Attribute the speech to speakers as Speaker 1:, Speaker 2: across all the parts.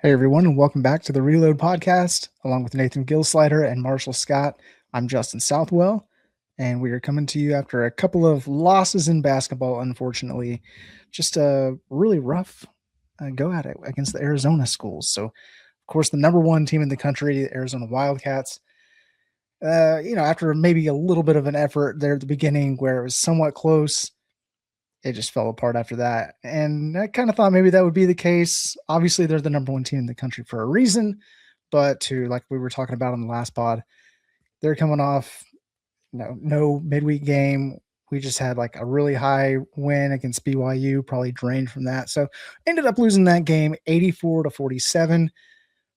Speaker 1: Hey everyone, and welcome back to the Reload podcast. Along with Nathan Gilsleider and Marshall Scott, I'm Justin Southwell, and we are coming to you after a couple of losses in basketball. Unfortunately, just a really rough go at it against the Arizona schools. So, of course, the number one team in the country, the Arizona Wildcats. After maybe a little bit of an effort there at the beginning, where it was somewhat close, it just fell apart after that. And I kind of thought maybe that would be the case. Obviously, they're the number one team in the country for a reason, but to like we were talking about on the last pod, they're coming off no midweek game. We just had like a really high win against BYU, probably drained from that. So ended up losing that game 84-47.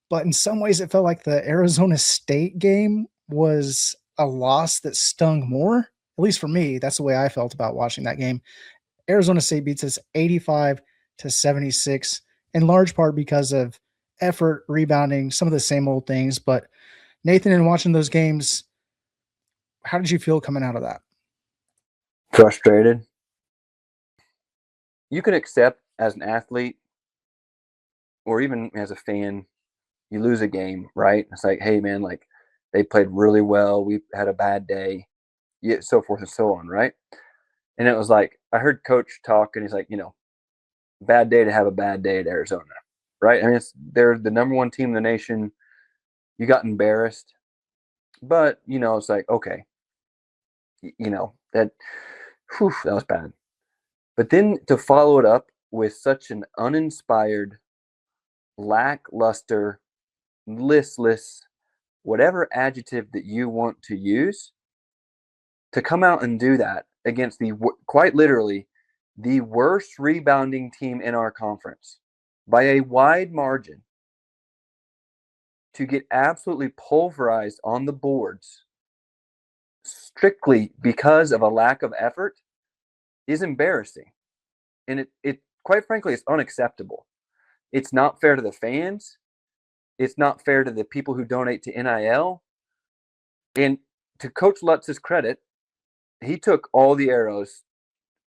Speaker 1: But in some ways, it felt like the Arizona State game was a loss that stung more. At least for me, that's the way I felt about watching that game. Arizona State beats us 85-76, in large part because of effort, rebounding, some of the same old things. But Nathan, in watching those games, how did you feel coming out of that?
Speaker 2: Frustrated. You can accept as an athlete or even as a fan, you lose a game, right? It's like, hey, man, like they played really well. We had a bad day, so forth and so on, right? And it was like, I heard coach talk and he's like, bad day to have a bad day at Arizona, right? I mean, they're the number one team in the nation. You got embarrassed, but, it's like, okay, that was bad. But then to follow it up with such an uninspired, lackluster, listless, whatever adjective that you want to use, to come out and do that against quite literally, the worst rebounding team in our conference by a wide margin, to get absolutely pulverized on the boards strictly because of a lack of effort is embarrassing. And it quite frankly, it's unacceptable. It's not fair to the fans. It's not fair to the people who donate to NIL. And to Coach Lutz's credit, he took all the arrows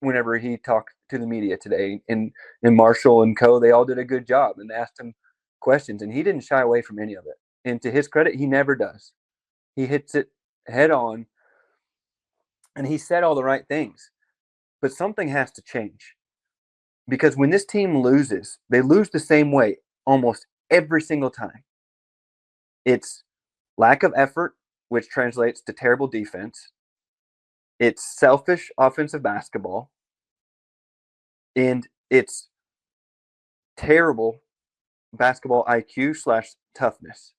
Speaker 2: whenever he talked to the media today. And Marshall and co, they all did a good job and asked him questions. And he didn't shy away from any of it. And to his credit, he never does. He hits it head on. And he said all the right things. But something has to change. Because when this team loses, they lose the same way almost every single time. It's lack of effort, which translates to terrible defense. It's selfish offensive basketball. And it's terrible basketball IQ/toughness.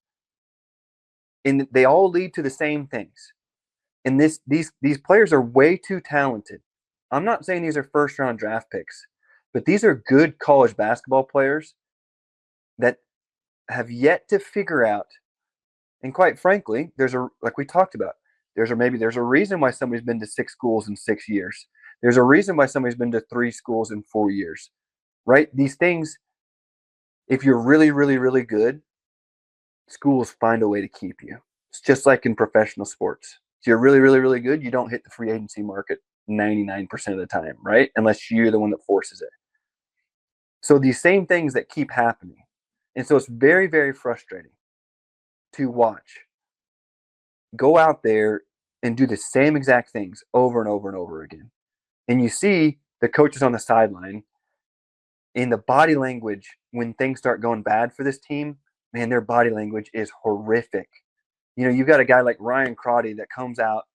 Speaker 2: And they all lead to the same things. And these players are way too talented. I'm not saying these are first-round draft picks, but these are good college basketball players that have yet to figure out. And quite frankly, like we talked about, there's a reason why somebody's been to 6 schools in 6 years. There's a reason why somebody's been to 3 schools in 4 years, right? These things, if you're really, really, really good, schools find a way to keep you. It's just like in professional sports. If you're really, really, really good, you don't hit the free agency market 99% of the time, right? Unless you're the one that forces it. So these same things that keep happening. And so it's very, very frustrating to watch. Go out there and do the same exact things over and over and over again. And you see the coaches on the sideline in the body language when things start going bad for this team. Man, their body language is horrific. You've got a guy like Ryan Crotty that comes out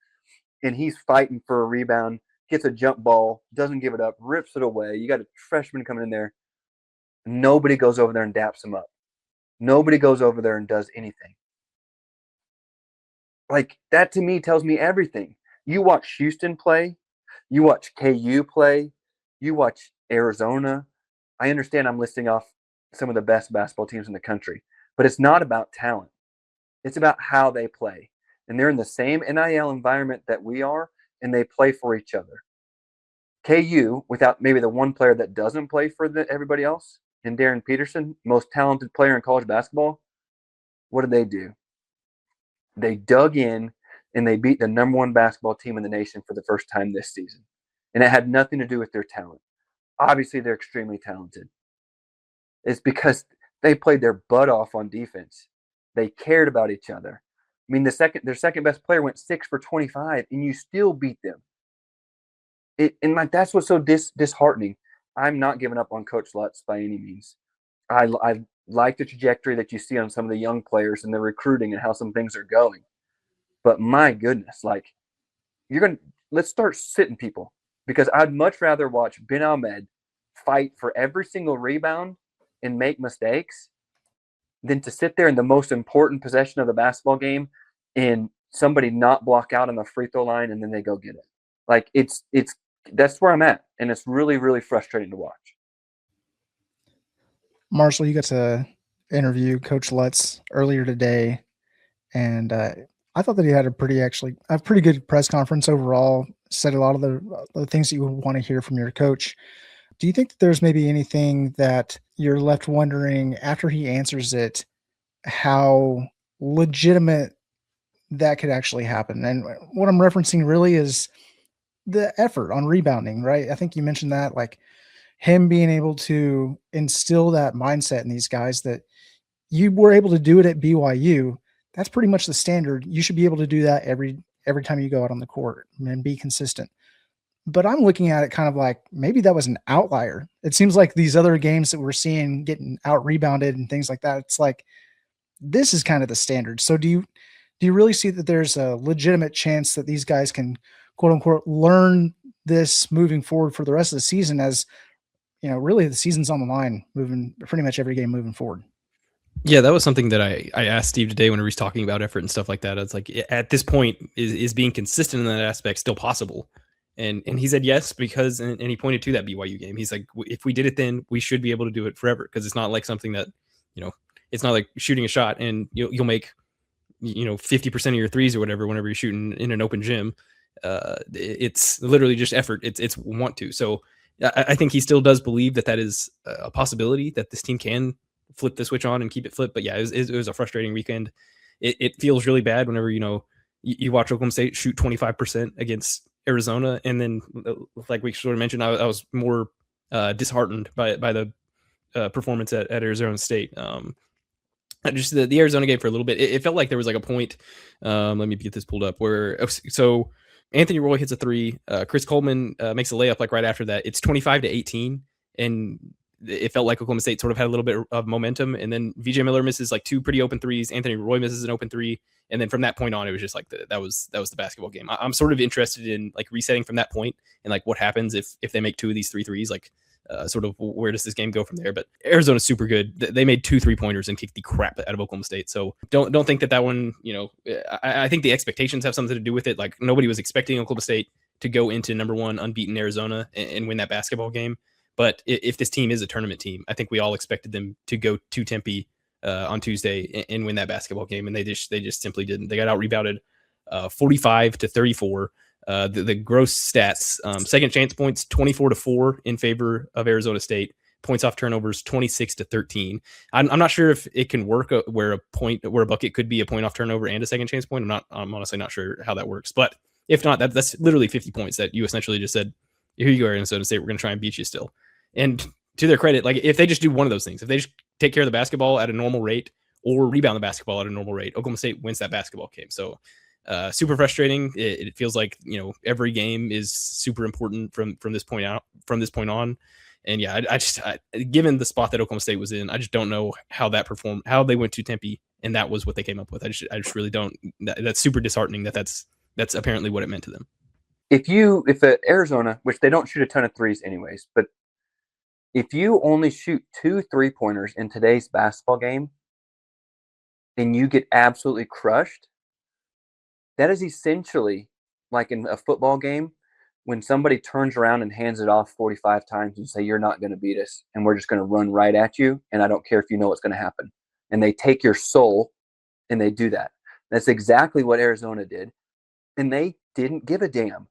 Speaker 2: and he's fighting for a rebound, gets a jump ball, doesn't give it up, rips it away. You got a freshman coming in there. Nobody goes over there and daps him up. Nobody goes over there and does anything. Like, that to me tells me everything. You watch Houston play, you watch KU play, you watch Arizona. I understand I'm listing off some of the best basketball teams in the country, but it's not about talent. It's about how they play. And they're in the same NIL environment that we are, and they play for each other. KU, without maybe the one player that doesn't play for everybody else, and Darren Peterson, most talented player in college basketball, what did they do? They dug in and they beat the number one basketball team in the nation for the first time this season. And it had nothing to do with their talent. Obviously, they're extremely talented. It's because They played their butt off on defense. They cared about each other. I mean, their second best player went 6 for 25, and you still beat them. And like that's what's so disheartening. I'm not giving up on Coach Lutz by any means. I like the trajectory that you see on some of the young players and the recruiting and how some things are going. But my goodness, like let's start sitting people, because I'd much rather watch Ben Ahmed fight for every single rebound and make mistakes than to sit there in the most important possession of the basketball game and somebody not block out on the free throw line and then they go get it. Like it's that's where I'm at, and it's really, really frustrating to watch.
Speaker 1: Marshall, you got to interview Coach Lutz earlier today, and I thought that he had a pretty good press conference overall. Said a lot of the things that you would want to hear from your coach. Do you think that there's maybe anything that you're left wondering after he answers it, how legitimate that could actually happen? And what I'm referencing really is the effort on rebounding, right? I think you mentioned that, like him being able to instill that mindset in these guys that you were able to do it at BYU. That's pretty much the standard. You should be able to do that every time you go out on the court and be consistent. But I'm looking at it kind of like maybe that was an outlier. It seems like these other games that we're seeing getting out rebounded and things like that, it's like this is kind of the standard. So do you really see that there's a legitimate chance that these guys can quote unquote learn this moving forward for the rest of the season, as you know, really the season's on the line moving pretty much every game moving forward?
Speaker 3: Yeah, that was something that I asked Steve today whenever he's talking about effort and stuff like that. It's like, at this point, is being consistent in that aspect still possible? And he said yes, because, and he pointed to that BYU game. He's like, if we did it then, we should be able to do it forever, because it's not like something that, it's not like shooting a shot and you'll make 50% of your threes or whatever whenever you're shooting in an open gym. It's literally just effort. It's want to. So I think he still does believe that is a possibility, that this team can flip the switch on and keep it flipped. But yeah, it was a frustrating weekend. It feels really bad whenever you watch Oklahoma State shoot 25% against Arizona, and then like we sort of mentioned, I was more disheartened by the performance at Arizona State. Just the Arizona game for a little bit, it felt like there was like a point. Let me get this pulled up. So Anthony Roy hits a three. Chris Coleman makes a layup like right after that. It's 25-18, and it felt like Oklahoma State sort of had a little bit of momentum. And then VJ Miller misses like two pretty open threes. Anthony Roy misses an open three. And then from that point on, it was just like that was the basketball game. I'm sort of interested in like resetting from that point and like what happens if they make two of these three threes, like sort of where does this game go from there? But Arizona's super good. They made 2 3-pointers and kicked the crap out of Oklahoma State. So don't think that one, I think the expectations have something to do with it. Like nobody was expecting Oklahoma State to go into number 1 unbeaten Arizona and win that basketball game. But if this team is a tournament team, I think we all expected them to go to Tempe on Tuesday and win that basketball game, and they just simply didn't. They got out rebounded 45-34. The gross stats: second chance points 24-4 in favor of Arizona State. Points off turnovers 26-13. I'm not sure if it can work where a bucket could be a point off turnover and a second chance point. I'm honestly not sure how that works. But if not, that's literally 50 points that you essentially just said, here you go, Arizona State, we're going to try and beat you still. And to their credit, like if they just do one of those things, if they just take care of the basketball at a normal rate or rebound the basketball at a normal rate, Oklahoma State wins that basketball game. So super frustrating. It feels like every game is super important from this point on. And yeah, I given the spot that Oklahoma State was in, I just don't know how that performed, how they went to Tempe, and that was what they came up with. I just really don't. That's super disheartening. That's apparently what it meant to them.
Speaker 2: If Arizona, which they don't shoot a ton of threes anyways, but if you only shoot 2 3-pointers in today's basketball game and you get absolutely crushed, that is essentially like in a football game when somebody turns around and hands it off 45 times and say, you're not going to beat us and we're just going to run right at you, and I don't care if you know what's going to happen. And they take your soul and they do that. That's exactly what Arizona did. And they didn't give a damn.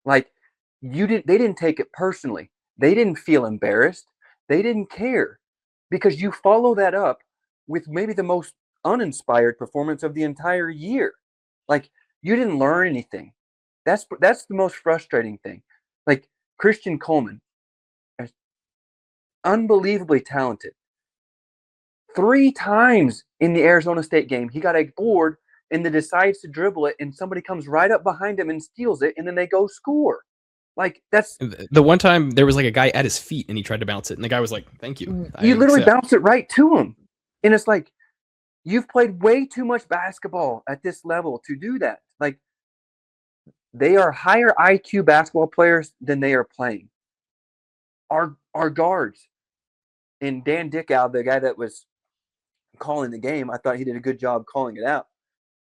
Speaker 2: Like they didn't take it personally. They didn't feel embarrassed. They didn't care, because you follow that up with maybe the most uninspired performance of the entire year. Like you didn't learn anything. That's the most frustrating thing. Like Christian Coleman, unbelievably talented, 3 times in the Arizona State game, he got a board and then decides to dribble it, and somebody comes right up behind him and steals it, and then they go score. Like, that's
Speaker 3: The one time there was like a guy at his feet and he tried to bounce it, and the guy was like, "Thank you."
Speaker 2: You literally bounce it right to him. And it's like, you've played way too much basketball at this level to do that. Like, they are higher IQ basketball players than they are playing. Our guards and Dan Dickow, the guy that was calling the game, I thought he did a good job calling it out.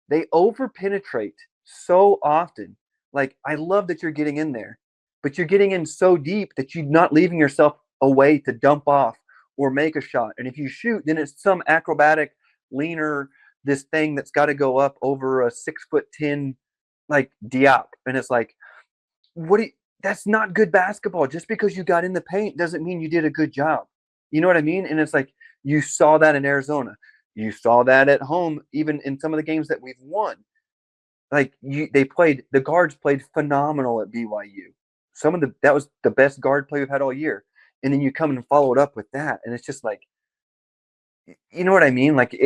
Speaker 2: They over-penetrate so often. Like, I love that you're getting in there, but you're getting in so deep that you're not leaving yourself a way to dump off or make a shot. And if you shoot, then it's some acrobatic, leaner, this thing that's got to go up over a 6'10", like Diop. And it's like, that's not good basketball. Just because you got in the paint doesn't mean you did a good job. You know what I mean? And it's like, you saw that in Arizona. You saw that at home, even in some of the games that we've won. Like, the guards played phenomenal at BYU. That was the best guard play we've had all year. And then you come and follow it up with that. And it's just like, you know what I mean? Like,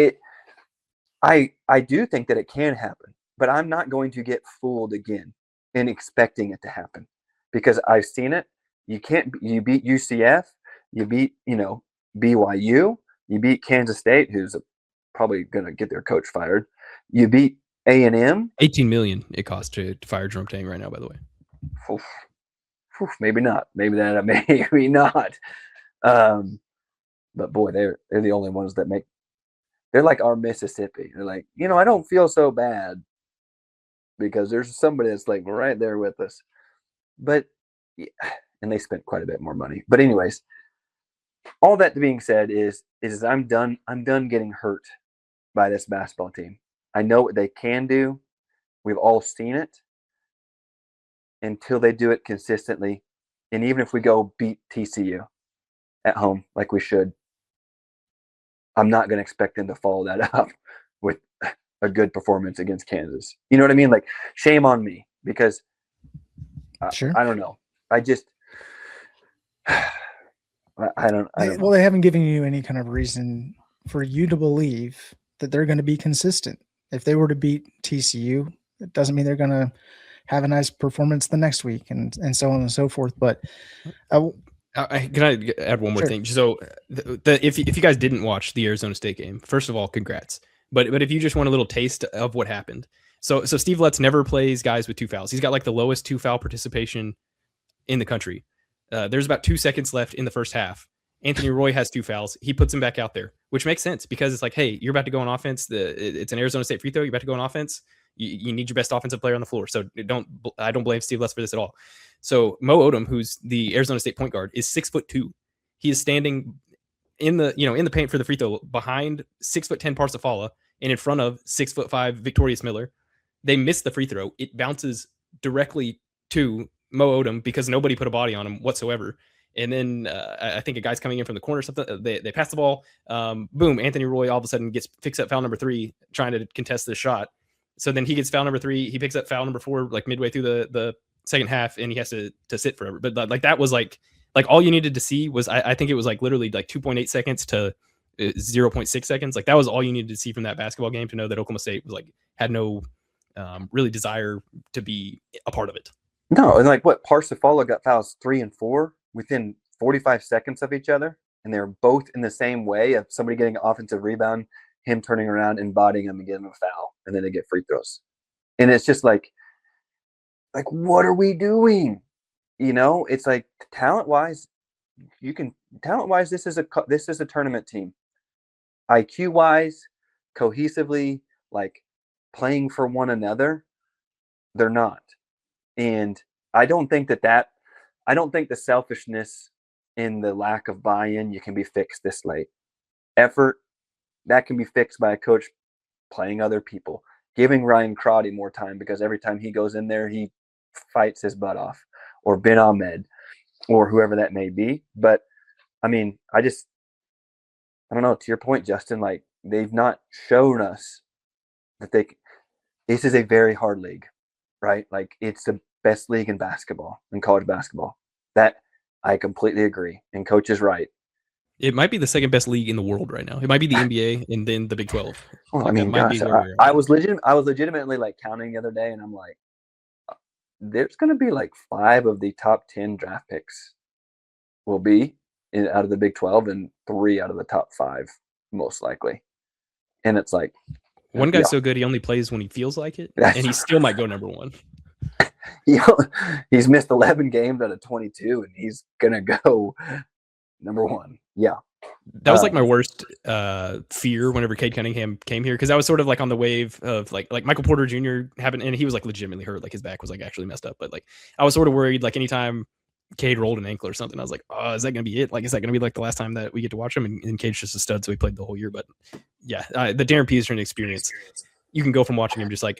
Speaker 2: I do think that it can happen, but I'm not going to get fooled again in expecting it to happen, because I've seen it. You beat UCF, you beat, BYU, you beat Kansas State, who's probably going to get their coach fired. You beat A&M.
Speaker 3: $18 million it costs to fire Jerome Tang right now, by the way.
Speaker 2: Oof. Maybe not. Maybe not. But boy, they're the only ones that they're like our Mississippi. They're like, I don't feel so bad because there's somebody that's like right there with us. But yeah, and they spent quite a bit more money. But anyways, all that being said is I'm done getting hurt by this basketball team. I know what they can do. We've all seen it. Until they do it consistently, and even if we go beat TCU at home like we should, I'm not going to expect them to follow that up with a good performance against Kansas. You know what I mean? Like, shame on me, because
Speaker 1: Sure.
Speaker 2: I don't know. I just I don't know.
Speaker 1: Well, they haven't given you any kind of reason for you to believe that they're going to be consistent. If they were to beat TCU, it doesn't mean they're going to have a nice performance the next week, and so on and so forth. But
Speaker 3: can I add one more
Speaker 1: Sure.
Speaker 3: thing? So if you guys didn't watch the Arizona State game, first of all, congrats. But if you just want a little taste of what happened. So Steve Letts never plays guys with 2 fouls. He's got like the lowest 2 foul participation in the country. There's about 2 seconds left in the first half. Anthony Roy has 2 fouls. He puts him back out there, which makes sense because it's like, hey, you're about to go on offense. It's an Arizona State free throw. You're about to go on offense. You need your best offensive player on the floor. So I don't blame Steve Letts for this at all. So Mo Odom, who's the Arizona State point guard, is 6'2". He is standing in the paint for the free throw behind 6'10" Parsifala and in front of 6'5" Victorious Miller. They miss the free throw. It bounces directly to Mo Odom because nobody put a body on him whatsoever. And then I think a guy's coming in from the corner or something. They pass the ball. Boom. Anthony Roy all of a sudden picks up foul number 3 trying to contest this shot. So then he gets foul number 3. He picks up foul number 4 like midway through the second half, and he has to sit forever. But like that was like all you needed to see was I think it was like literally like 2.8 seconds to 0.6 seconds. Like that was all you needed to see from that basketball game to know that Oklahoma State was like had no really desire to be a part of it.
Speaker 2: No, and like what, Parsifala got fouls 3 and 4 within 45 seconds of each other, and they're both in the same way of somebody getting an offensive rebound, him turning around and bodying him and getting him a foul, and then they get free throws. And it's just like what are we doing? It's like talent-wise, this is a tournament team. IQ-wise, cohesively, like playing for one another, they're not. And I don't think the selfishness and the lack of buy-in can be fixed this late. Effort, that can be fixed by a coach playing other people, giving Ryan Crotty more time, because every time he goes in there, he fights his butt off, or Ben Ahmed, or whoever that may be. But I mean, I don't know, to your point, Justin, like they've not shown us that this is a very hard league, right? Like it's the best league in basketball, in college basketball. That I completely agree. And coach is right.
Speaker 3: It might be the second best league in the world right now. It might be the NBA and then the Big 12.
Speaker 2: Well,
Speaker 3: Like,
Speaker 2: I mean,
Speaker 3: that might
Speaker 2: gosh,
Speaker 3: be where we are
Speaker 2: I
Speaker 3: now.
Speaker 2: was legitimately like counting the other day, and I'm like, there's going to be like 5 of the top 10 draft picks will be out of the Big 12, and 3 out of the top 5 most likely. And it's like,
Speaker 3: One guy's
Speaker 2: yeah.
Speaker 3: so good he only plays when he feels like it,
Speaker 2: That's
Speaker 3: and he still might go number 1.
Speaker 2: He's missed 11 games out of 22, and he's gonna go number 1. Yeah,
Speaker 3: That was like my worst fear whenever Cade Cunningham came here, because I was sort of like on the wave of like Michael Porter Jr. happened, and he was like legitimately hurt, like his back was like actually messed up. But like I was sort of worried, like anytime Cade rolled an ankle or something, I was like, oh, is that gonna be it? Like, is that gonna be like the last time that we get to watch him? And Cade's just a stud, so he played the whole year. But yeah, the Darren Peterson experience, you can go from watching him just like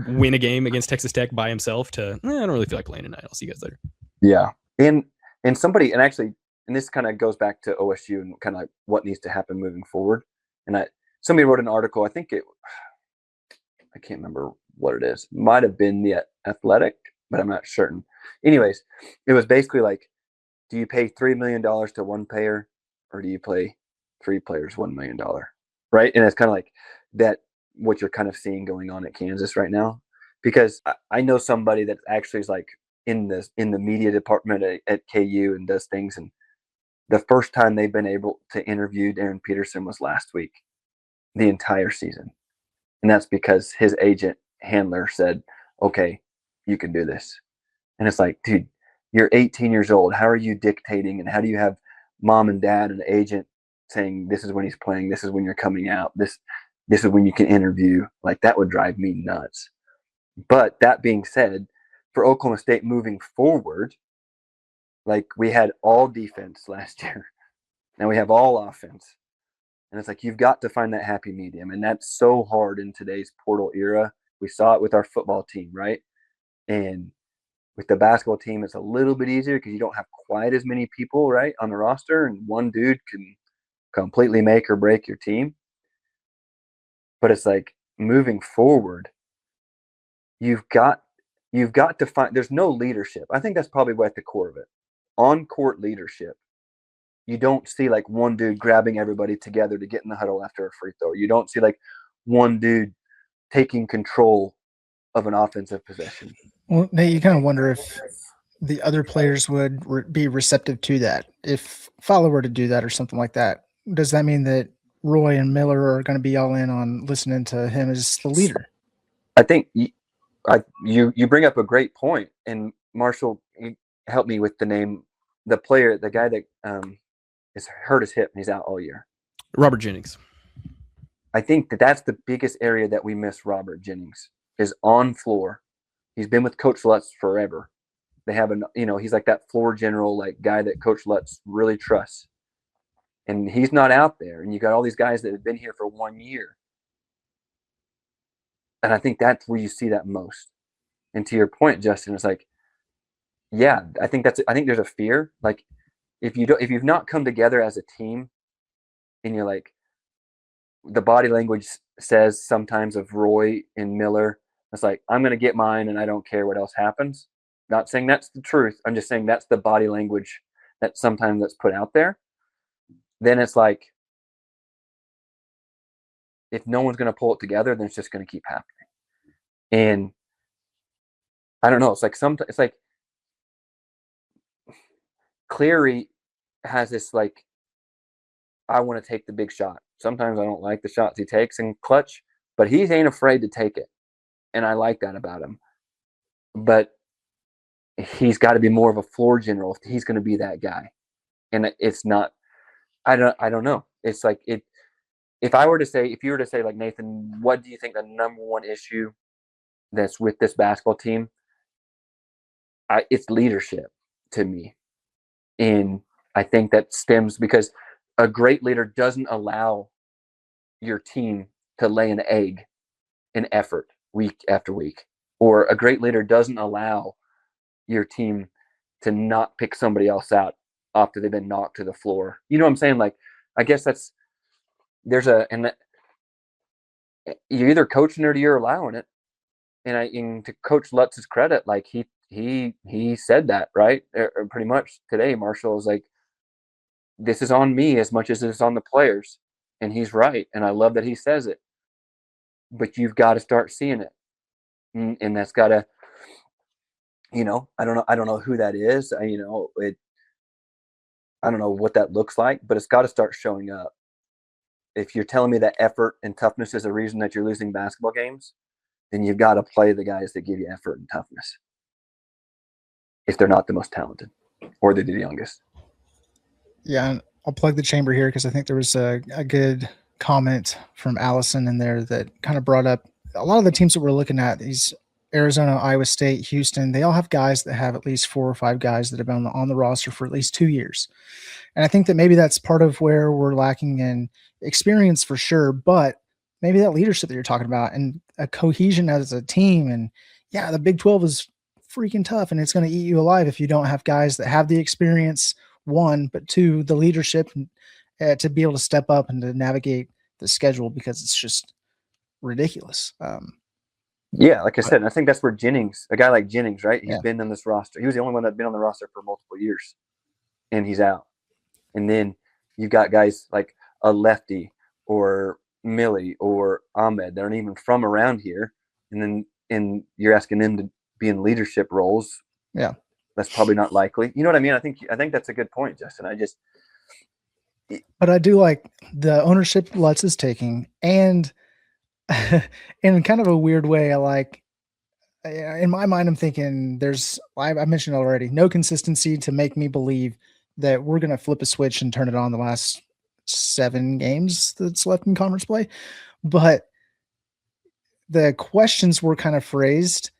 Speaker 3: win a game against Texas Tech by himself to I don't really feel like playing tonight. I'll see you guys later.
Speaker 2: Yeah, and somebody, and actually, and this kind of goes back to OSU and kind of like what needs to happen moving forward. And somebody wrote an article. I think I can't remember what it is. Might have been the Athletic, but I'm not certain. Anyways, it was basically like, do you pay $3 million to one player, or do you play 3 players $1 million? Right, and it's kind of like that. What you're kind of seeing going on at Kansas right now, because I know somebody that actually is like in the media department at KU and does things, and the first time they've been able to interview Darren Peterson was last week, the entire season, and that's because his agent handler said, "Okay, you can do this," and it's like, dude, you're 18 years old. How are you dictating, and how do you have mom and dad and agent saying this is when he's playing, this is when you're coming out, this is when you can interview? Like, that would drive me nuts. But that being said, for Oklahoma State moving forward, like, we had all defense last year. Now we have all offense. And it's like, you've got to find that happy medium. And that's so hard in today's portal era. We saw it with our football team, right? And with the basketball team, it's a little bit easier because you don't have quite as many people, right, on the roster. And one dude can completely make or break your team. But it's like, moving forward, you've got to find, there's no leadership. I think that's probably at the core of it. On court leadership. You don't see like one dude grabbing everybody together to get in the huddle after a free throw. You don't see like one dude taking control of an offensive possession.
Speaker 1: Well, Nate, you kind of wonder if the other players would be receptive to that. If Fowler were to do that or something like that, does that mean that Roy and Miller are going to be all in on listening to him as the leader?
Speaker 2: I think you bring up a great point, and Marshall, help me with the name, the player, the guy that is hurt his hip and he's out all year.
Speaker 3: Robert Jennings.
Speaker 2: I think that's the biggest area that we miss Robert Jennings, is on floor. He's been with Coach Lutz forever. They have he's like that floor general, like guy that Coach Lutz really trusts. And he's not out there. And you got all these guys that have been here for 1 year. And I think that's where you see that most. And to your point, Justin, it's like, yeah, I think there's a fear. Like, if you've not come together as a team, and you're like, the body language says sometimes of Roy and Miller, it's like, I'm going to get mine and I don't care what else happens. Not saying that's the truth. I'm just saying that's the body language that sometimes that's put out there. Then it's like, if no one's going to pull it together, then it's just going to keep happening. And I don't know. It's like Cleary has this, like, I want to take the big shot. Sometimes I don't like the shots he takes in clutch, but he ain't afraid to take it. And I like that about him. But he's got to be more of a floor general if he's going to be that guy. And it's not, I don't know. It's like, if you were to say, like, Nathan, what do you think the number one issue that's with this basketball team? It's leadership to me. And I think that stems because a great leader doesn't allow your team to lay an egg in effort week after week. Or a great leader doesn't allow your team to not pick somebody else out after they've been knocked to the floor. You know what I'm saying? Like, I guess you're either coaching it or you're allowing it. And to Coach Lutz's credit, like, he said that, right? Pretty much today, Marshall was like, this is on me as much as it's on the players. And he's right. And I love that he says it. But you've got to start seeing it. And that's got to, I don't know who that is. I don't know what that looks like, but it's got to start showing up. If you're telling me that effort and toughness is a reason that you're losing basketball games, then you've got to play the guys that give you effort and toughness. If they're not the most talented or they're the youngest.
Speaker 1: Yeah, and I'll plug the chamber here because I think there was a good comment from Allison in there that kind of brought up a lot of the teams that we're looking at, these Arizona, Iowa State, Houston, they all have guys that have at least 4 or 5 guys that have been on the roster for at least 2 years. And I think that maybe that's part of where we're lacking in experience for sure, but maybe that leadership that you're talking about and a cohesion as a team. And yeah, the Big 12 is freaking tough and it's going to eat you alive if you don't have guys that have the experience, 1, but 2, the leadership to be able to step up and to navigate the schedule because it's just ridiculous.
Speaker 2: Yeah, like I said, I think that's where a guy like Jennings, right? He's
Speaker 1: Yeah.
Speaker 2: been on this roster. He was the only one that's been on the roster for multiple years, and he's out. And then you've got guys like a Lefty or Millie or Ahmed that aren't even from around here, and you're asking them to be in leadership roles.
Speaker 1: Yeah,
Speaker 2: that's probably not likely. You know what I mean? I think that's a good point, Justin.
Speaker 1: But I do like the ownership Lutz is taking, and in kind of a weird way, I like, in my mind, I'm thinking I mentioned already, no consistency to make me believe that we're going to flip a switch and turn it on the last 7 games that's left in conference play. But the questions were kind of phrased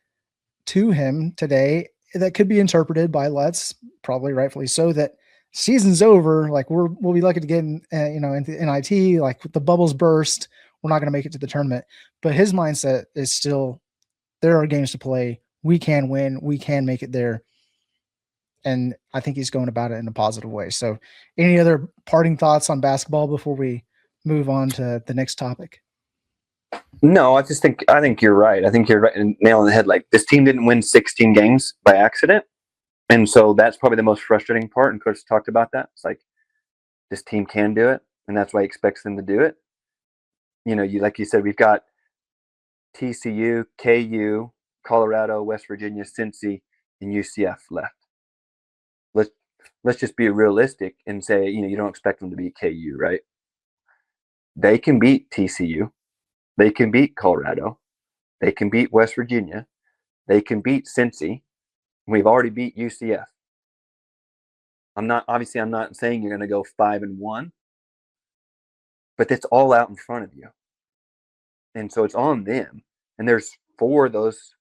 Speaker 1: to him today that could be interpreted by Lutz, probably rightfully so, that season's over. Like we'll be lucky to get in, into NIT, like the bubbles burst. We're not going to make it to the tournament, but his mindset is still, there are games to play. We can win. We can make it there. And I think he's going about it in a positive way. So any other parting thoughts on basketball before we move on to the next topic?
Speaker 2: No, I think you're right. I think you're right and nail on the head. Like, this team didn't win 16 games by accident. And so that's probably the most frustrating part. And Coach talked about that. It's like, this team can do it. And that's why he expects them to do it. Like you said, we've got TCU, KU, Colorado, West Virginia, Cincy, and UCF left. Let's just be realistic and say, you don't expect them to beat KU, right? They can beat TCU. They can beat Colorado. They can beat West Virginia. They can beat Cincy. We've already beat UCF. I'm not saying you're going to go 5-1, but it's all out in front of you. And so it's on them. And there's 4 of those.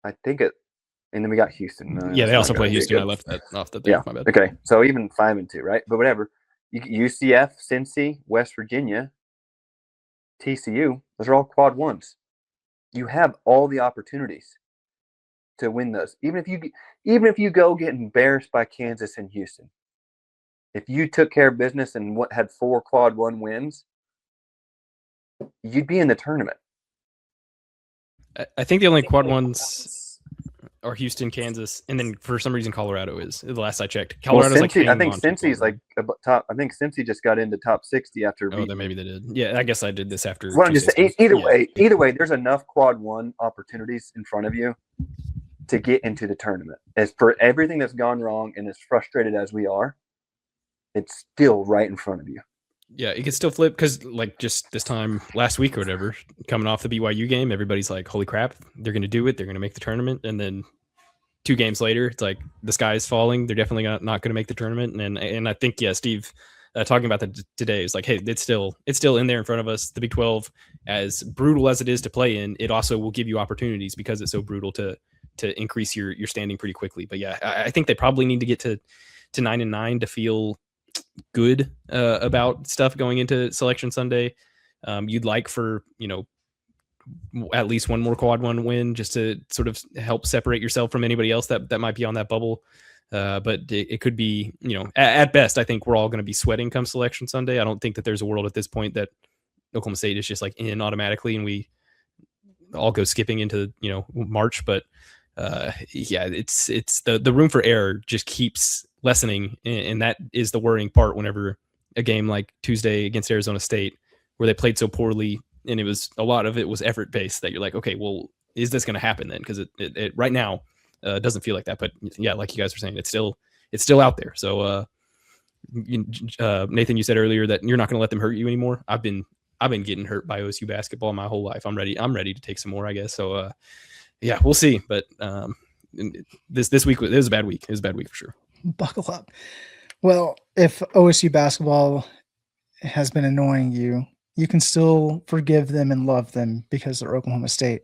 Speaker 2: I think and then we got Houston.
Speaker 3: Yeah, they also play Houston. I left that off the thing.
Speaker 2: Yeah.
Speaker 3: My bad.
Speaker 2: Okay. So even 5-2, right? But whatever. UCF, Cincy, West Virginia, TCU, those are all quad 1s. You have all the opportunities to win those. Even if you go get embarrassed by Kansas and Houston, if you took care of business and had 4 quad 1 wins, you'd be in the tournament.
Speaker 3: I think the only quad 1s are Houston, Kansas, and then for some reason Colorado is. The last I checked, Colorado's
Speaker 2: I think Cincy's like top. I think Cincy just got into top 60 after.
Speaker 3: Oh, then maybe they did. Yeah, I guess I did this after.
Speaker 2: Well, I'm just saying, either way, there's enough quad 1 opportunities in front of you to get into the tournament. As for everything that's gone wrong, and as frustrated as we are, it's still right in front of you.
Speaker 3: Yeah, it could still flip because, like, just this time last week or whatever, coming off the BYU game, everybody's like, "Holy crap, they're going to do it! They're going to make the tournament." And then 2 games later, it's like the sky is falling. They're definitely not going to make the tournament. And I think, yeah, Steve talking about that today is like, hey, it's still in there in front of us. The Big 12, as brutal as it is to play in, it also will give you opportunities because it's so brutal to increase your standing pretty quickly. But yeah, I think they probably need to get to 9-9 to feel good about stuff going into Selection Sunday. You'd like for at least one more quad 1 win just to sort of help separate yourself from anybody else that might be on that bubble. But it could be, at best, I think we're all going to be sweating come Selection Sunday. I don't think that there's a world at this point that Oklahoma State is just like in automatically and we all go skipping into March. But yeah, it's the room for error just keeps lessening, and that is the worrying part whenever a game like Tuesday against Arizona State, where they played so poorly, and a lot of it was effort based, that you're like, okay, well, is this going to happen then? Because it right now doesn't feel like that. But yeah, like you guys were saying, it's still out there. So Nathan, you said earlier that you're not going to let them hurt you anymore. I've been getting hurt by OSU basketball my whole life. I'm ready to take some more, I guess. So yeah, we'll see. But this week, it was a bad week. It was a bad week for sure.
Speaker 1: Buckle up. Well, if OSU basketball has been annoying you, you can still forgive them and love them because they're Oklahoma State.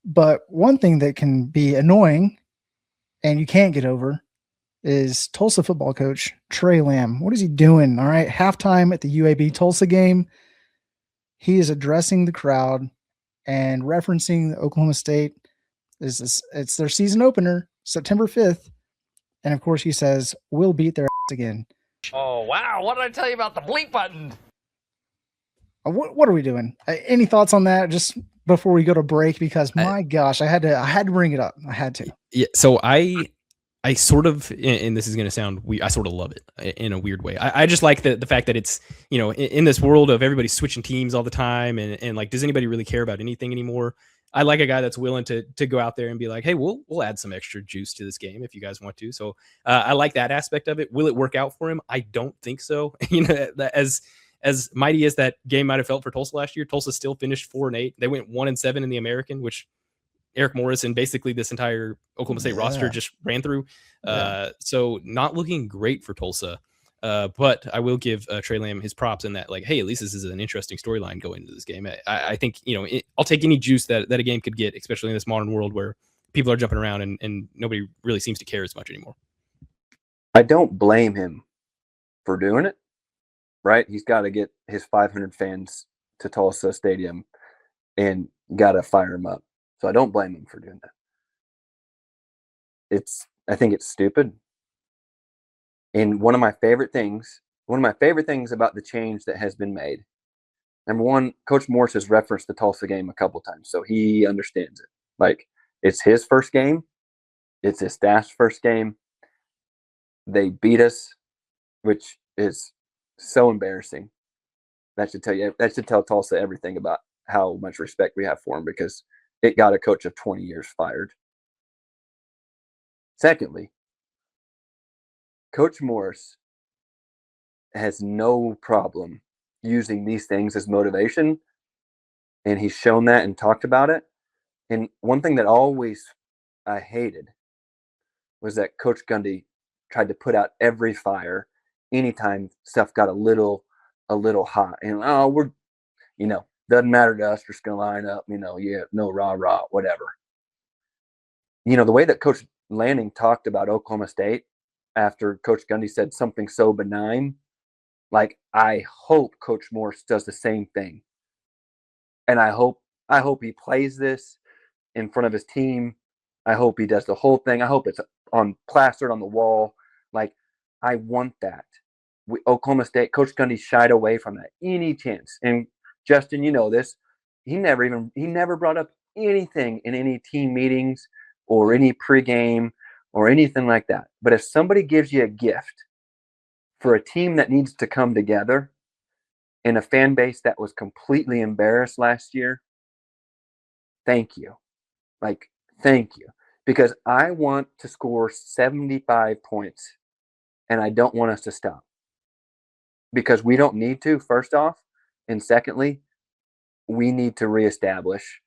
Speaker 1: But one thing that can be annoying and you can't get over is Tulsa football coach Tre Lamb. What is he doing? All right, halftime at the UAB Tulsa game, he is addressing the crowd and referencing Oklahoma State. It's their season opener, September 5th. And of course, he says, we'll beat their ass again.
Speaker 4: Oh, wow. What did I tell you about the bleep button?
Speaker 1: What are we doing? Any thoughts on that just before we go to break? Because my gosh, I had to bring it up. I had to.
Speaker 3: Yeah. So I sort of, and this is going to sound weird, I sort of love it in a weird way. I just like the fact that it's, in this world of everybody switching teams all the time, and like, does anybody really care about anything anymore? I like a guy that's willing to go out there and be like, hey, we'll add some extra juice to this game if you guys want to. So I like that aspect of it. Will it work out for him? I don't think so. As mighty as that game might have felt for Tulsa last year, Tulsa still finished 4-8. They went 1-7 in the American, which Eric Morris and basically this entire Oklahoma State roster just ran through. So not looking great for Tulsa. But I will give Tre Lamb his props in that, like, hey, at least this is an interesting storyline going into this game. I think, I'll take any juice that a game could get, especially in this modern world where people are jumping around and nobody really seems to care as much anymore.
Speaker 2: I don't blame him for doing it, right? He's got to get his 500 fans to Tulsa Stadium and got to fire him up. So I don't blame him for doing that. I think it's stupid. And one of my favorite things about the change that has been made, number one, Coach Morris has referenced the Tulsa game a couple times, so he understands it. Like, it's his first game. It's his staff's first game. They beat us, which is so embarrassing. That should tell Tulsa everything about how much respect we have for him, because it got a coach of 20 years fired. Secondly, Coach Morris has no problem using these things as motivation, and he's shown that and talked about it. And one thing that always I hated was that Coach Gundy tried to put out every fire anytime stuff got a little hot. And we're, doesn't matter to us, we're just gonna line up, no rah, whatever. The way that Coach Lanning talked about Oklahoma State after Coach Gundy said something so benign, like, I hope Coach Morris does the same thing. And I hope he plays this in front of his team. I hope he does the whole thing. I hope it's plastered on the wall. Like, I want that. Oklahoma State, Coach Gundy shied away from that any chance. And Justin, you know this. He never brought up anything in any team meetings or any pregame or anything like that. But if somebody gives you a gift for a team that needs to come together in a fan base that was completely embarrassed last year, thank you. Like, thank you. Because I want to score 75 points, and I don't want us to stop. Because we don't need to, first off. And secondly, we need to reestablish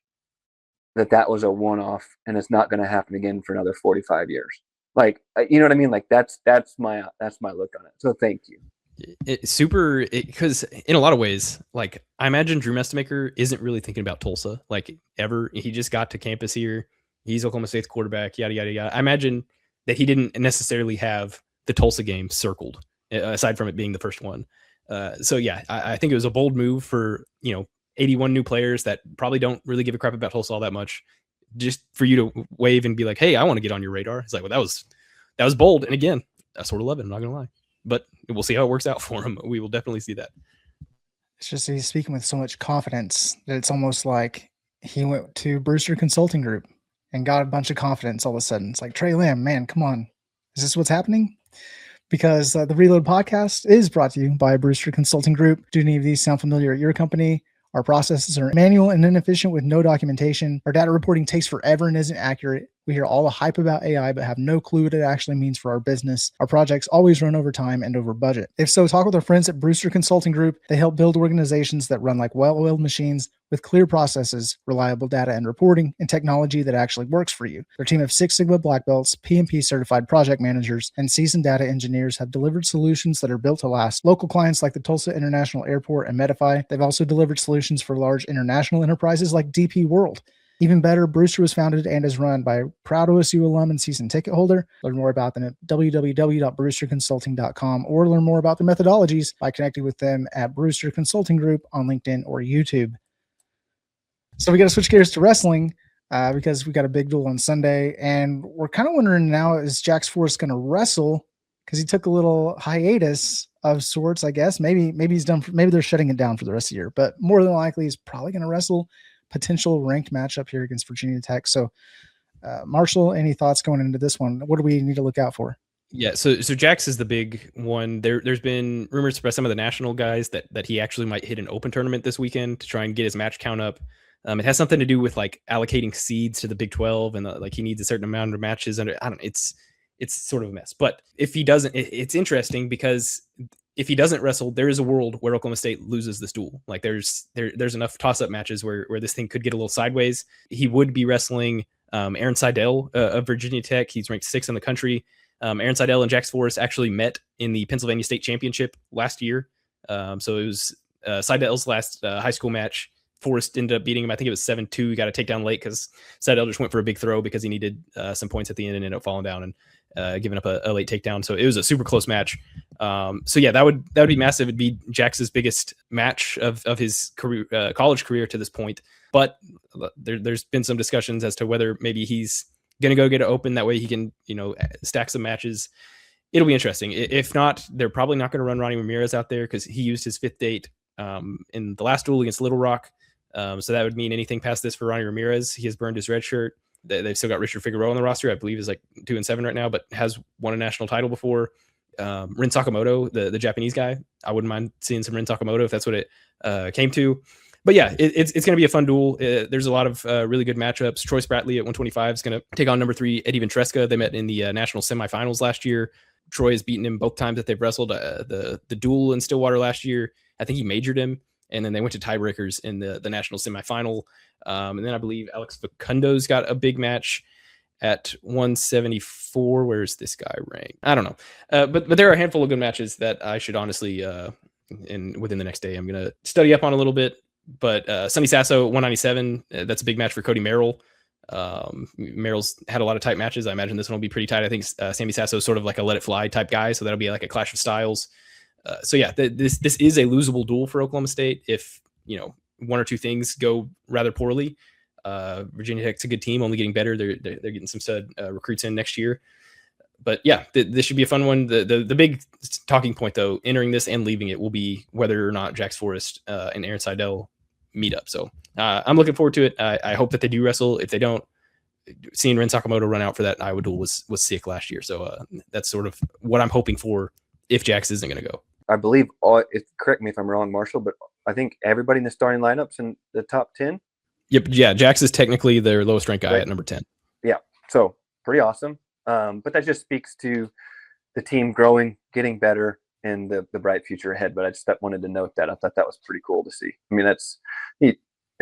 Speaker 2: that was a one-off, and it's not going to happen again for another 45 years. Like, you know what I mean? Like, that's my look on it. So thank you.
Speaker 3: Because in a lot of ways, like, I imagine Drew Mestemaker isn't really thinking about Tulsa, like, ever. He just got to campus here. He's Oklahoma State's quarterback, yada, yada, yada. I imagine that he didn't necessarily have the Tulsa game circled, aside from it being the first one. So yeah, I think it was a bold move for, 81 new players that probably don't really give a crap about Tulsa all that much, just for you to wave and be like, hey, I want to get on your radar. It's like, well, that was bold. And again, I sort of love it. I'm not going to lie, but we'll see how it works out for him. We will definitely see that.
Speaker 1: It's just, he's speaking with so much confidence that it's almost like he went to Brewster Consulting Group and got a bunch of confidence all of a sudden. It's like, Tre Lamb, man, come on. Is this what's happening? because the Reload podcast is brought to you by Brewster Consulting Group. Do any of these sound familiar at your company? Our processes are manual and inefficient with no documentation. Our data reporting takes forever and isn't accurate. We hear all the hype about AI, but have no clue what it actually means for our business. Our projects always run over time and over budget. If so, talk with our friends at Brewster Consulting Group. They help build organizations that run like well-oiled machines with clear processes, reliable data and reporting, and technology that actually works for you. Their team of Six Sigma Black Belts, PMP certified project managers, and seasoned data engineers have delivered solutions that are built to last. Local clients like the Tulsa International Airport and Medify. They've also delivered solutions for large international enterprises like DP World. Even better, Brewster was founded and is run by a proud OSU alum and season ticket holder. Learn more about them at www.brewsterconsulting.com or learn more about their methodologies by connecting with them at Brewster Consulting Group on LinkedIn or YouTube. So we got to switch gears to wrestling because we got a big duel on Sunday, and we're kind of wondering now, is Jax Forrest going to wrestle? Because he took a little hiatus of sorts, I guess. Maybe he's done. Maybe they're shutting it down for the rest of the year, but more than likely, he's probably going to wrestle. Potential ranked matchup here against Virginia Tech. So, Marshall, any thoughts going into this one? What do we need to look out for?
Speaker 3: Yeah, so Jax is the big one. There's been rumors by some of the national guys that he actually might hit an open tournament this weekend to try and get his match count up. It has something to do with like allocating seeds to the Big 12 and like he needs a certain amount of matches under. It's sort of a mess. But if he doesn't, it's interesting because if he doesn't wrestle, there is a world where Oklahoma State loses this duel. Like there's enough toss-up matches where this thing could get a little sideways. He would be wrestling Aaron Seidel of Virginia Tech. He's ranked 6th in the country. Aaron Seidel and Jax Forrest actually met in the Pennsylvania State Championship last year. So it was Seidel's last high school match. Forrest ended up beating him. I think it was 7-2. He got a takedown late because Seidel just went for a big throw because he needed some points at the end and ended up falling down and giving up a late takedown. So it was a super close match. So yeah, that would be massive. It'd be Jax's biggest match of his career, college career to this point. But there's been some discussions as to whether maybe he's going to go get it open. That way he can, stack some matches. It'll be interesting. If not, they're probably not going to run Ronnie Ramirez out there because he used his 5th date in the last duel against Little Rock. So that would mean anything past this for Ronnie Ramirez. He has burned his red shirt. They've still got Richard Figueroa on the roster. I believe is like 2-7 right now, but has won a national title before. Rin Sakamoto, the Japanese guy. I wouldn't mind seeing some Rin Sakamoto if that's what it came to. But yeah, it's going to be a fun duel. There's a lot of really good matchups. Troy Spratley at 125 is going to take on number 3 Eddie Ventresca. They met in the national semifinals last year. Troy has beaten him both times that they've wrestled. The duel in Stillwater last year, I think he majored him, and then they went to tiebreakers in the national semifinal. And then I believe Alex Facundo's got a big match at 174. Where's this guy ranked? I don't know. But there are a handful of good matches that I should honestly, within the next day, I'm going to study up on a little bit. But Sonny Sasso, 197, that's a big match for Cody Merrill. Merrill's had a lot of tight matches. I imagine this one will be pretty tight. I think Sammy Sasso is sort of like a let it fly type guy. So that'll be like a clash of styles. So yeah, this is a losable duel for Oklahoma State if, one or two things go rather poorly. Virginia Tech's a good team, only getting better. They're getting some stud recruits in next year. But yeah, this should be a fun one. The big talking point, though, entering this and leaving it will be whether or not Jax Forrest and Aaron Seidel meet up. So I'm looking forward to it. I hope that they do wrestle. If they don't, seeing Rin Sakamoto run out for that Iowa duel was sick last year. So that's sort of what I'm hoping for if Jax isn't going to go.
Speaker 2: I believe, correct me if I'm wrong, Marshall, but I think everybody in the starting lineup's in the top 10.
Speaker 3: Yep. Yeah. Jax is technically their lowest ranked guy
Speaker 2: right
Speaker 3: at number 10.
Speaker 2: Yeah. So pretty awesome. But that just speaks to the team growing, getting better, and the bright future ahead. But I just wanted to note that. I thought that was pretty cool to see. I mean, it's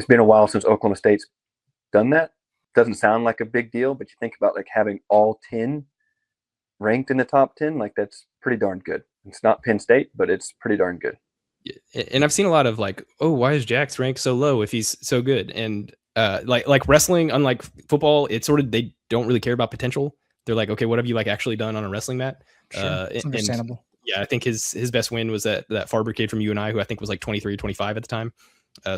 Speaker 2: been a while since Oklahoma State's done that. Doesn't sound like a big deal, but you think about like having all 10 ranked in the top 10, like that's pretty darn good. It's not Penn State, but it's pretty darn good.
Speaker 3: And I've seen a lot of like, oh, why is Jax ranked so low if he's so good? And like wrestling, unlike football, it's sort of, they don't really care about potential. They're like, okay, what have you like actually done on a wrestling mat?
Speaker 1: Sure, it's understandable.
Speaker 3: Yeah, I think his best win was that Farber kid from UNI, who I think was like 23 or 25 at the time.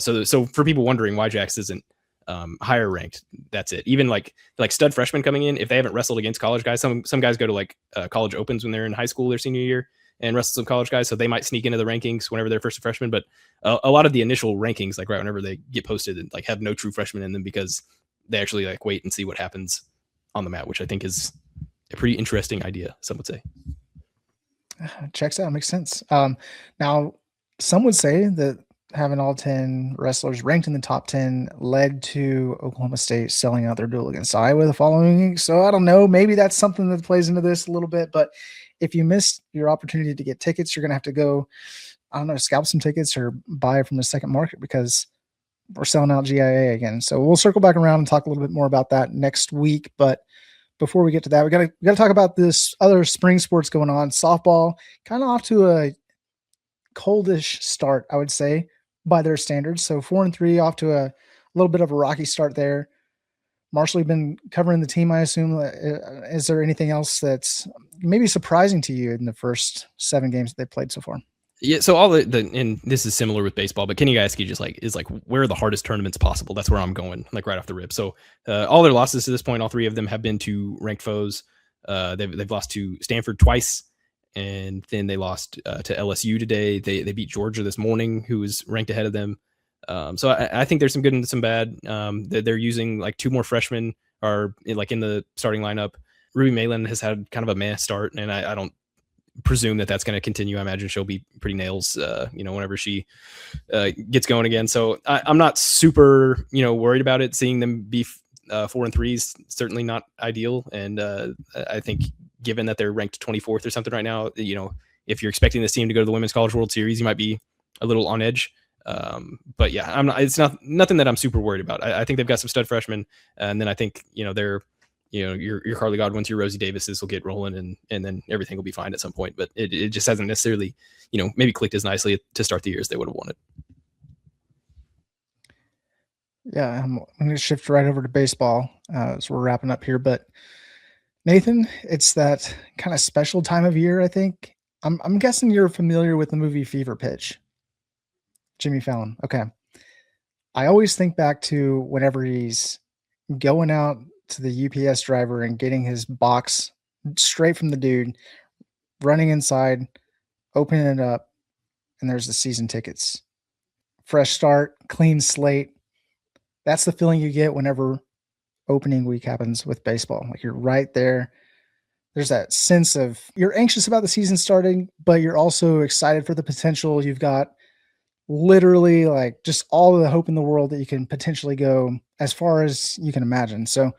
Speaker 3: So for people wondering why Jax isn't higher ranked, that's it. Even like stud freshmen coming in, if they haven't wrestled against college guys, some guys go to like college opens when they're in high school their senior year and wrestle some college guys, so they might sneak into the rankings whenever they're first a freshman. But a lot of the initial rankings, like right whenever they get posted, and like have no true freshmen in them because they actually like wait and see what happens on the mat, which I think is a pretty interesting idea, some would say.
Speaker 1: Checks out. Makes sense. Now, some would say that having all 10 wrestlers ranked in the top 10 led to Oklahoma State selling out their duel against Iowa the following week. So I don't know. Maybe that's something that plays into this a little bit. But if you missed your opportunity to get tickets, you're going to have to go, I don't know, scalp some tickets or buy from the second market because we're selling out GIA again. So we'll circle back around and talk a little bit more about that next week. But before we get to that, we gotta talk about this other spring sports going on. Softball kind of off to a coldish start, I would say, by their standards. So 4-3, off to a little bit of a rocky start there. Marshall, you've been covering the team, I assume. Is there anything else that's maybe surprising to you in the first 7 games that they played so far?
Speaker 3: Yeah, so all the and this is similar with baseball, but Kenny Gatsky just is where are the hardest tournaments possible? That's where I'm going, like right off the rip. So all their losses to this point, all 3 of them have been to ranked foes. They've lost to Stanford twice, and then they lost to LSU today. They beat Georgia this morning, who was ranked ahead of them. So I think there's some good and some bad. They're using like 2 more freshmen are in the starting lineup. Ruby Malin has had kind of a meh start, and I don't presume that that's going to continue. I imagine she'll be pretty nails, whenever she gets going again. So I'm not super, worried about it. Seeing them be 4-3 is certainly not ideal. And I think given that they're ranked 24th or something right now, if you're expecting this team to go to the Women's College World Series, you might be a little on edge. But yeah, it's nothing that I'm super worried about. I think they've got some stud freshmen, and then I think, they're, your Carly Godwins, your Rosie Davises will get rolling, and then everything will be fine at some point. But it just hasn't necessarily, maybe clicked as nicely to start the year as they would have wanted.
Speaker 1: Yeah, I'm going to shift right over to baseball as we're wrapping up here. But Nathan, it's that kind of special time of year, I think. I'm guessing you're familiar with the movie Fever Pitch. Jimmy Fallon. Okay. I always think back to whenever he's going out to the UPS driver and getting his box straight from the dude, running inside, opening it up, and there's the season tickets. Fresh start, clean slate. That's the feeling you get whenever opening week happens with baseball. Like you're right there. There's that sense of you're anxious about the season starting, but you're also excited for the potential. You've got literally like just all the hope in the world that you can potentially go as far as you can imagine. So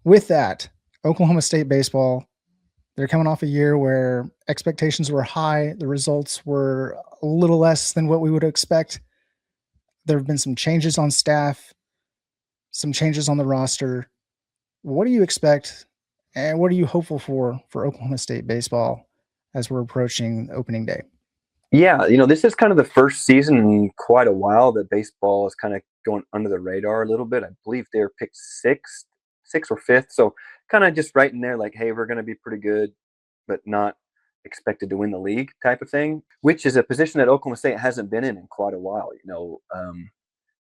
Speaker 1: with that, Oklahoma State baseball, they're coming off a year where expectations were high. The results were a little less than what we would expect. There have been some changes on staff, some changes on the roster. What do you expect and what are you hopeful for Oklahoma State baseball as we're approaching opening day?
Speaker 2: Yeah, this is kind of the first season in quite a while that baseball is kind of going under the radar a little bit. I believe they're picked sixth or fifth. So kind of just right in there like, hey, we're going to be pretty good, but not expected to win the league type of thing, which is a position that Oklahoma State hasn't been in quite a while.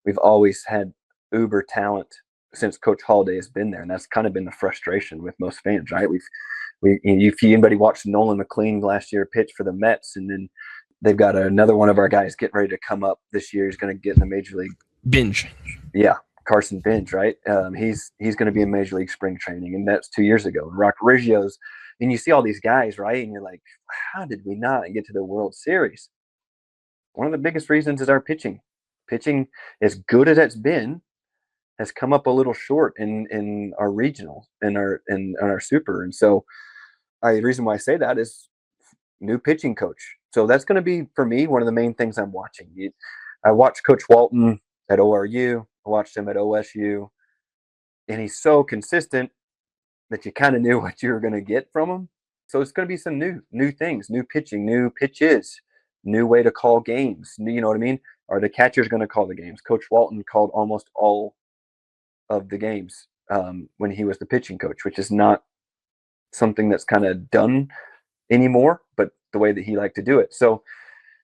Speaker 2: We've always had uber talent since Coach Holiday has been there, and that's kind of been the frustration with most fans, right? If anybody watched Nolan McLean last year pitch for the Mets, and then they've got another one of our guys getting ready to come up this year. He's going to get in the major league.
Speaker 3: Binge.
Speaker 2: Yeah, Carson Binge, right? He's going to be in major league spring training, and that's 2 years ago. Rock Riggio's, and you see all these guys, right? And you're like, how did we not get to the World Series? One of the biggest reasons is our pitching. Pitching, as good as it's been, has come up a little short in our regional and our super. And so the reason why I say that is new pitching coach. So that's going to be, for me, one of the main things I'm watching. I watched Coach Walton at ORU. I watched him at OSU. And he's so consistent that you kind of knew what you were going to get from him. So it's going to be some new things, new pitching, new pitches, new way to call games. You know what I mean? Are the catchers going to call the games? Coach Walton called almost all of the games when he was the pitching coach, which is not something that's kind of done anymore, but the way that he liked to do it. So,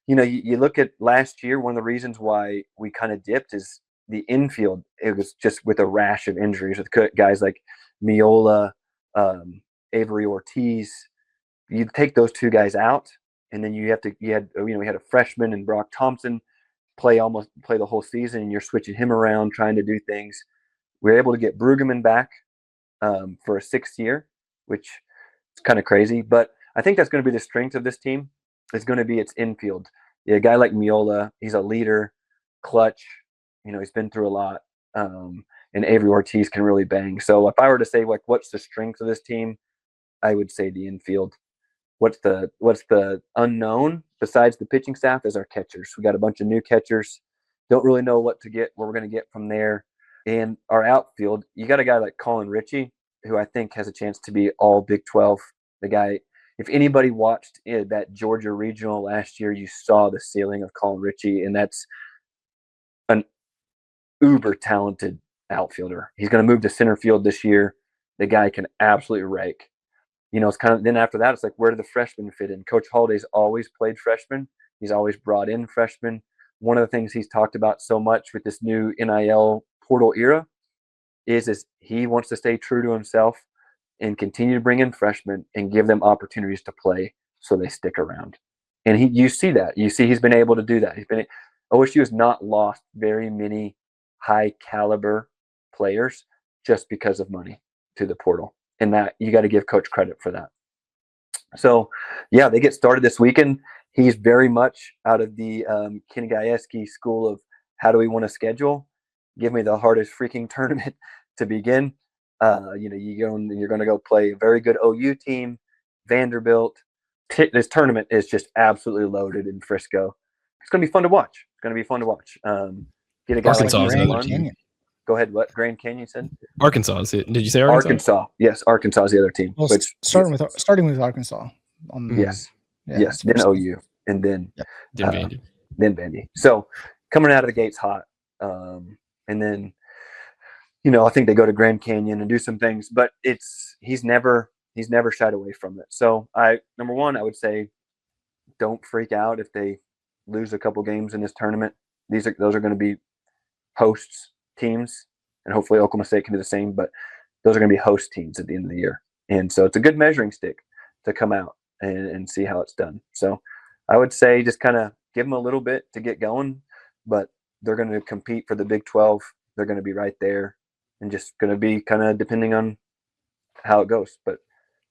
Speaker 2: you look at last year, one of the reasons why we kind of dipped is the infield. It was just with a rash of injuries with guys like Miola, Avery Ortiz. You take those 2 guys out, and then we had a freshman in Brock Thompson play the whole season, and you're switching him around, trying to do things. We were able to get Brueggemann back for a 6th year, which is kind of crazy. But I think that's going to be the strength of this team. It's going to be its infield. Yeah, a guy like Miola, he's a leader, clutch. He's been through a lot. And Avery Ortiz can really bang. So if I were to say like what's the strength of this team, I would say the infield. What's the unknown besides the pitching staff is our catchers. We got a bunch of new catchers. Don't really know what we're going to get from there. And our outfield, you got a guy like Colin Ritchie, who I think has a chance to be all Big 12. The guy, if anybody watched that Georgia regional last year, you saw the ceiling of Colin Ritchie, and that's an uber talented outfielder. He's going to move to center field this year. The guy can absolutely rake. It's kind of, then after that, it's like, where do the freshmen fit in? Coach Holiday's always played freshmen. He's always brought in freshmen. One of the things he's talked about so much with this new NIL portal era is he wants to stay true to himself and continue to bring in freshmen and give them opportunities to play so they stick around. And you see that. You see he's been able to do that. OSU has not lost very many high caliber players just because of money to the portal. And that you got to give coach credit for that. So yeah, they get started this weekend. He's very much out of the Ken Gajewski school of how do we want to schedule? Give me the hardest freaking tournament to begin. You're going to go play a very good OU team, Vanderbilt. This tournament is just absolutely loaded in Frisco. It's going to be fun to watch. Get a guy
Speaker 3: Arkansas
Speaker 2: like
Speaker 3: is another team.
Speaker 2: Go ahead. What? Grand Canyon, you said?
Speaker 3: Arkansas. Did you say Arkansas?
Speaker 2: Arkansas. Yes, Arkansas is the other team.
Speaker 1: Well, starting with Arkansas.
Speaker 2: Yes. Then OU, and then
Speaker 3: Vandy.
Speaker 2: So coming out of the gates hot, and then I think they go to Grand Canyon and do some things, but he's never shied away from it. So number one, I would say don't freak out if they lose a couple games in this tournament. Those are going to be hosts teams, and hopefully Oklahoma State can do the same, but those are going to be host teams at the end of the year. And so it's a good measuring stick to come out and see how it's done. So I would say just kind of give them a little bit to get going, but they're going to compete for the Big 12. They're going to be right there and just going to be kind of depending on how it goes. But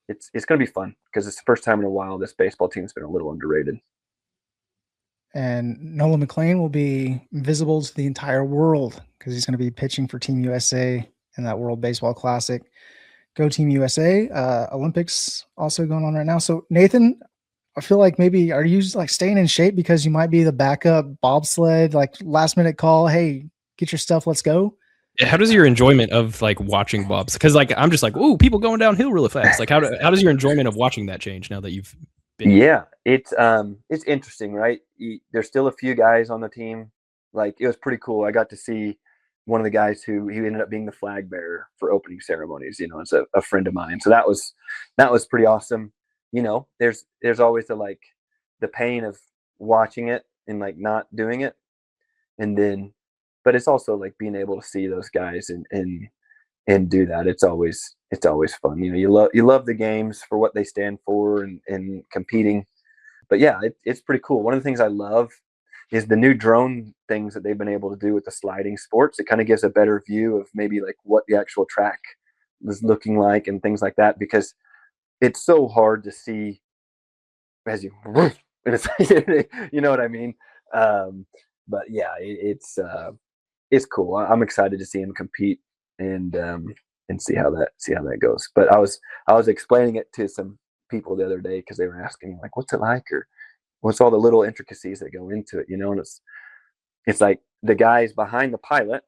Speaker 2: it's going to be fun because it's the first time in a while this baseball team's been a little underrated.
Speaker 1: And Nolan McLean will be visible to the entire world because he's going to be pitching for Team USA in that World Baseball Classic. Go Team USA. Olympics also going on right now. So Nathan, I feel like maybe are you like staying in shape because you might be the backup bobsled, like last minute call, hey, get your stuff, let's go.
Speaker 3: How does your enjoyment of like watching bobs? Because like I'm just like, ooh, people going downhill really fast. Like how does your enjoyment of watching that change now that you've been?
Speaker 2: Yeah, it's interesting, right? There's still a few guys on the team. Like it was pretty cool. I got to see one of the guys who he ended up being the flag bearer for opening ceremonies. It's a friend of mine. So that was pretty awesome. There's always the pain of watching it and like not doing it, and then, but it's also like being able to see those guys and do that. It's always fun. You love the games for what they stand for and competing. But yeah, it's pretty cool. One of the things I love is the new drone things that they've been able to do with the sliding sports. It kind of gives a better view of maybe like what the actual track is looking like and things like that, because it's so hard to see as you you know what I mean? But yeah, it's cool. I'm excited to see him compete and see how that goes. But I was explaining it to some people the other day because they were asking like, what's it like, or what's all the little intricacies that go into it, and it's like the guys behind the pilot,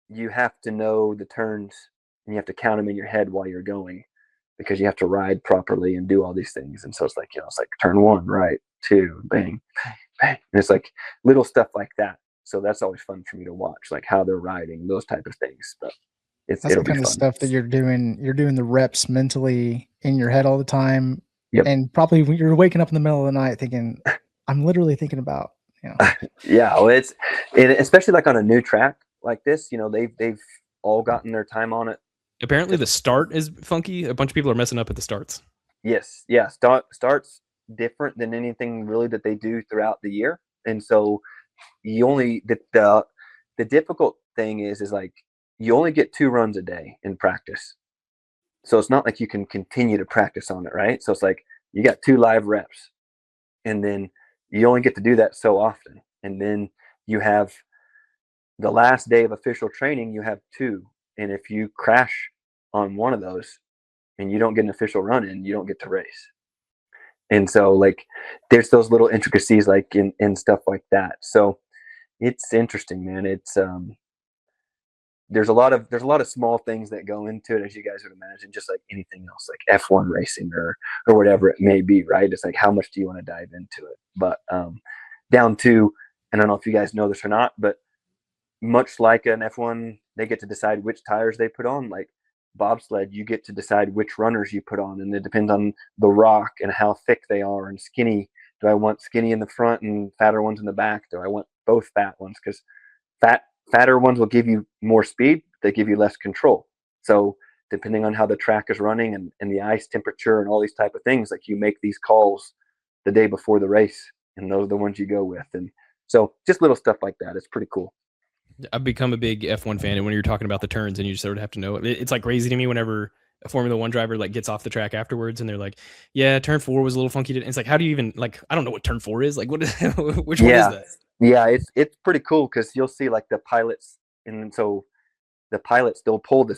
Speaker 2: you have to know the turns and you have to count them in your head while you're going, because you have to ride properly and do all these things. And so it's like, it's like turn one, right, two, bang, bang. And it's like little stuff like that. So that's always fun for me to watch, like how they're riding, those type of things. But
Speaker 1: that's the kind of stuff that you're doing. You're doing the reps mentally in your head all the time.
Speaker 2: Yep.
Speaker 1: And probably when you're waking up in the middle of the night thinking, I'm literally thinking about,
Speaker 2: Yeah, well, especially like on a new track like this, they've all gotten their time on it.
Speaker 3: Apparently the start is funky. A bunch of people are messing up at the starts.
Speaker 2: Yes. Yeah. Starts different than anything really that they do throughout the year. And so you only, the difficult thing is like, you only get 2 runs a day in practice. So it's not like you can continue to practice on it, right? So it's like You got 2 live reps, and then you only get to do that so often. And then you have the last day of official training, you have 2. And if you crash on one of those and you don't get an official run in, you don't get to race. And so like there's those little intricacies like in stuff like that. So it's interesting, man. It's there's a lot of small things that go into it, as you guys would imagine, just like anything else, like F1 racing or whatever it may be, right? It's like, how much do you want to dive into it? But down to, and I don't know if you guys know this or not, but much like an F1, they get to decide which tires they put on. Like bobsled, you get to decide which runners you put on, and it depends on the rock and how thick they are and skinny. Do I want skinny in the front and fatter ones in the back? Do I want both fat ones? Because fatter ones will give you more speed, they give you less control. So depending on how the track is running and the ice temperature and all these type of things, like you make these calls the day before the race, and those are the ones you go with. And so just little stuff like that. It's pretty cool.
Speaker 3: I've become a big F1 fan, and when you're talking about the turns and you just sort of have to know it, it's like crazy to me whenever a Formula One driver like gets off the track afterwards and they're like, yeah, turn 4 was a little funky. It's like, how do you even, like, I don't know what turn 4 is. Like, what is, which one is that?
Speaker 2: Yeah, it's pretty cool because you'll see like the pilots, and so the pilots, they'll pull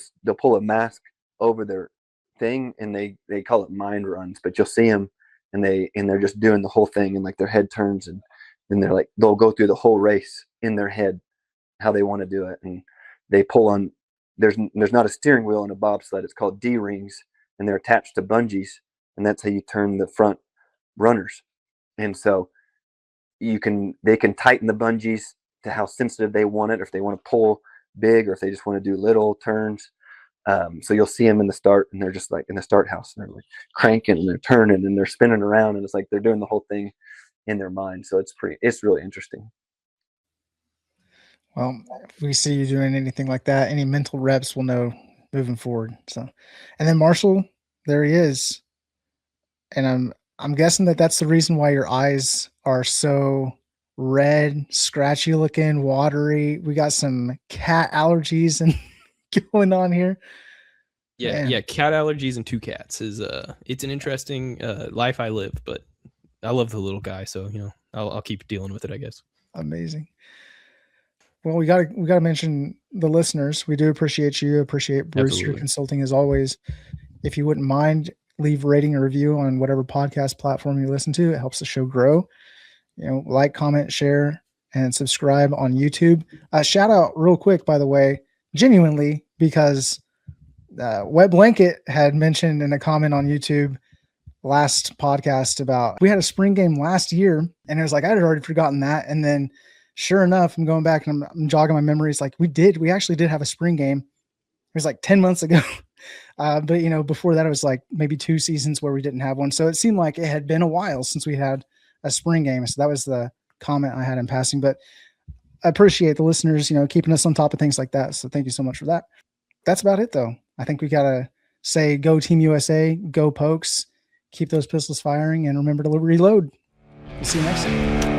Speaker 2: a mask over their thing, and they call it mind runs, but you'll see them and they're just doing the whole thing, and like their head turns, and they're like, they'll go through the whole race in their head how they want to do it, and they pull on, there's not a steering wheel in a bobsled, it's called D-rings, and they're attached to bungees, and that's how you turn the front runners. And so they can tighten the bungees to how sensitive they want it, or if they want to pull big, or if they just want to do little turns. So you'll see them in the start, and they're just like in the start house, and they're like cranking and they're turning and they're spinning around, and it's like they're doing the whole thing in their mind. So it's really interesting.
Speaker 1: Well, if we see you doing anything like that, any mental reps, we'll know moving forward. So, and then Marshall, there he is, and I'm guessing that's the reason why your eyes are so red, scratchy looking, watery. We got some cat allergies and going on here.
Speaker 3: Yeah, cat allergies and 2 cats is it's an interesting life I live, but I love the little guy, so I'll keep dealing with it, I guess.
Speaker 1: Amazing. Well, we gotta mention the listeners. We do appreciate you. Appreciate Brewster
Speaker 3: Absolutely.
Speaker 1: Consulting as always. If you wouldn't mind, leave a rating or review on whatever podcast platform you listen to. It helps the show grow. Like, comment, share, and subscribe on YouTube. Shout out real quick, by the way, genuinely, because Wet Blanket had mentioned in a comment on YouTube last podcast about we had a spring game last year, and it was like I had already forgotten that, and then sure enough, I'm going back and I'm jogging my memories. Like we actually did have a spring game. It was like 10 months ago. But before that, it was like maybe 2 seasons where we didn't have one. So it seemed like it had been a while since we had a spring game. So that was the comment I had in passing, but I appreciate the listeners, keeping us on top of things like that. So thank you so much for that. That's about it though. I think we got to say, go Team USA, go Pokes, keep those pistols firing, and remember to reload. We'll see you next time.